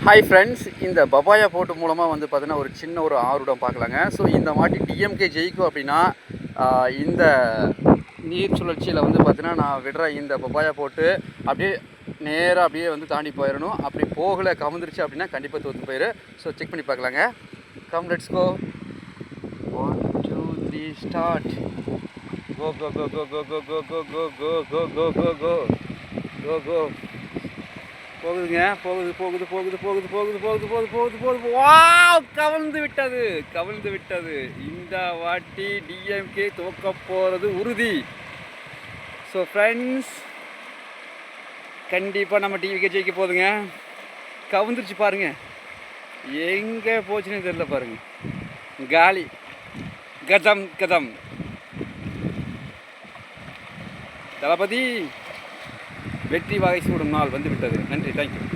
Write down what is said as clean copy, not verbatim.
Hi friends, இந்த பபாயா போட்டு மூலமாக வந்து பார்த்தீங்கன்னா ஒரு சின்ன ஒரு ஆர்வம் பார்க்கலாங்க. ஸோ இந்த வாட்டி டிஎம்கே ஜெயிக்கும் அப்படின்னா இந்த நீர் சுழற்சியில் வந்து பார்த்தீங்கன்னா நான் விடுற இந்த பபாயா போட்டு அப்படியே நேராக அப்படியே வந்து தாண்டி போயிடணும். அப்படி போகலை கவுந்துருச்சு அப்படின்னா கண்டிப்பாக தோற்று போயிரு. ஸோ செக் பண்ணி பார்க்கலாங்க. Come let's go. 1 2 3 start. Go go go go go go go go go go go go go go go go போகுதுங்க. போகுது போகுது போகுது போகுது போகுது போகுது போகுது போகுது போகுது. வாவ், கவிழ்ந்து விட்டது. இந்த வாட்டி டிஎம்கே தோக்க போகிறது உறுதி. ஸோ ஃப்ரெண்ட்ஸ், கண்டிப்பாக நம்ம டிவிக்கே ஜெயிக்க போகுதுங்க. கவுந்துருச்சு பாருங்க, எங்கே போச்சுன்னு தெரியல பாருங்க. காலி கதம் கதம். தளபதி வெற்றி வாகை சூடும் நாள் வந்து விட்டது. நன்றி, தேங்க்யூ.